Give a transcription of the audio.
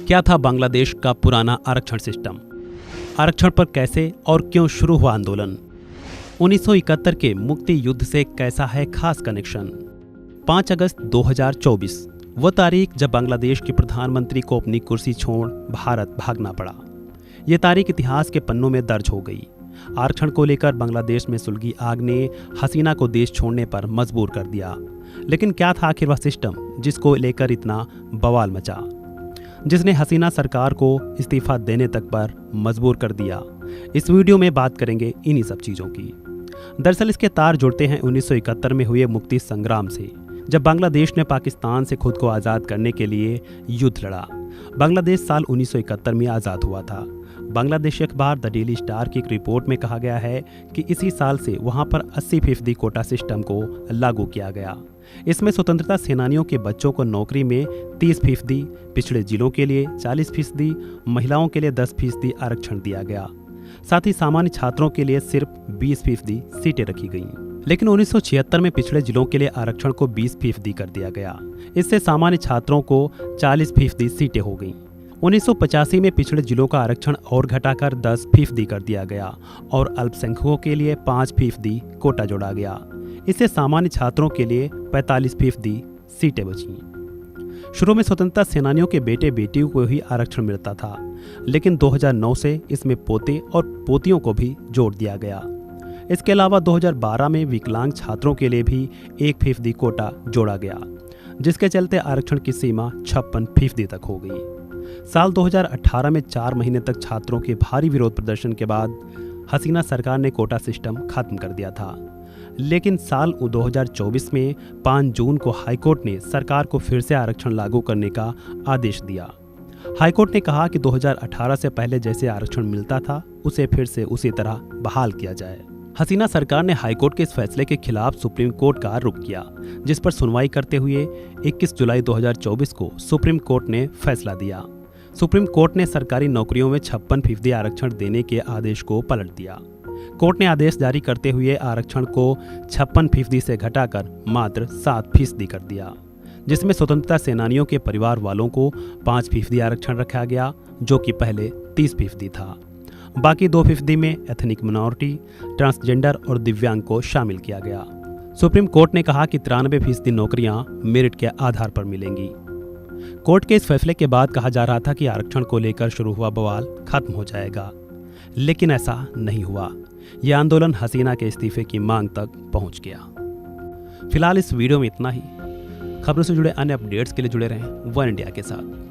क्या था बांग्लादेश का पुराना आरक्षण सिस्टम? आरक्षण पर कैसे और क्यों शुरू हुआ आंदोलन? 1971 के मुक्ति युद्ध से कैसा है खास कनेक्शन? 5 अगस्त 2024 वो तारीख जब बांग्लादेश के प्रधानमंत्री को अपनी कुर्सी छोड़ भारत भागना पड़ा। ये तारीख इतिहास के पन्नों में दर्ज हो गई। आरक्षण को लेकर बांग्लादेश में सुलगी आग ने हसीना को देश छोड़ने पर मजबूर कर दिया। लेकिन क्या था आखिर वह सिस्टम जिसको लेकर इतना बवाल मचा, जिसने हसीना सरकार को इस्तीफा देने तक पर मजबूर कर दिया? इस वीडियो में बात करेंगे इन्हीं सब चीज़ों की। दरअसल इसके तार जुड़ते हैं 1971 में हुए मुक्ति संग्राम से, जब बांग्लादेश ने पाकिस्तान से खुद को आज़ाद करने के लिए युद्ध लड़ा। बांग्लादेश साल 1971 में आज़ाद हुआ था। बांग्लादेशी अखबार द डेली स्टार की एक रिपोर्ट में कहा गया है कि इसी साल से वहां पर 80% कोटा सिस्टम को लागू किया गया। इसमें स्वतंत्रता सेनानियों के बच्चों को नौकरी में 30%, पिछड़े जिलों के लिए 40%, महिलाओं के लिए 10% आरक्षण दिया गया। साथ ही सामान्य छात्रों के लिए सिर्फ 20% सीटें रखी गईं। लेकिन 1976 में पिछड़े जिलों के लिए आरक्षण को 20% कर दिया गया। इससे सामान्य छात्रों को 40% सीटें हो गईं। 1985 में पिछड़े जिलों का आरक्षण और घटाकर 10% कर दिया गया और अल्पसंख्यकों के लिए 5% कोटा जोड़ा गया। इससे सामान्य छात्रों के लिए 45% सीटें बचीं। शुरू में स्वतंत्रता सेनानियों के बेटे बेटियों को ही आरक्षण मिलता था, लेकिन 2009 से इसमें पोते और पोतियों को भी जोड़ दिया गया। इसके अलावा 2012 में विकलांग छात्रों के लिए भी 1% कोटा जोड़ा गया, जिसके चलते आरक्षण की सीमा 56% तक हो गई। साल 2018 में 4 महीने तक छात्रों के भारी विरोध प्रदर्शन के बाद हसीना सरकार ने कोटा सिस्टम खत्म कर दिया था। लेकिन साल 2024 में 5 जून को हाईकोर्ट ने सरकार को फिर से आरक्षण लागू करने का आदेश दिया। हाईकोर्ट ने कहा कि 2018 से पहले जैसे आरक्षण मिलता था उसे फिर से उसी तरह बहाल किया जाए। हसीना सरकार ने हाईकोर्ट के इस फैसले के खिलाफ सुप्रीम कोर्ट का रुख किया, जिस पर सुनवाई करते हुए 21 जुलाई 2024 को सुप्रीम कोर्ट ने फैसला दिया। सुप्रीम कोर्ट ने सरकारी नौकरियों में 56% आरक्षण देने के आदेश को पलट दिया। कोर्ट ने आदेश जारी करते हुए आरक्षण को 56% से घटाकर मात्र 7% कर दिया, जिसमें स्वतंत्रता सेनानियों के परिवार वालों को 5% आरक्षण रखा गया, जो कि पहले 30% था। बाकी 2% में एथनिक मिनॉरिटी, ट्रांसजेंडर और दिव्यांग को शामिल किया गया। सुप्रीम कोर्ट ने कहा कि 93% नौकरियां मेरिट के आधार पर मिलेंगी। कोर्ट के इस फैसले के बाद कहा जा रहा था कि आरक्षण को लेकर शुरू हुआ बवाल खत्म हो जाएगा, लेकिन ऐसा नहीं हुआ। यह आंदोलन हसीना के इस्तीफे की मांग तक पहुंच गया। फिलहाल इस वीडियो में इतना ही। खबरों से जुड़े अन्य अपडेट्स के लिए जुड़े रहें वन इंडिया के साथ।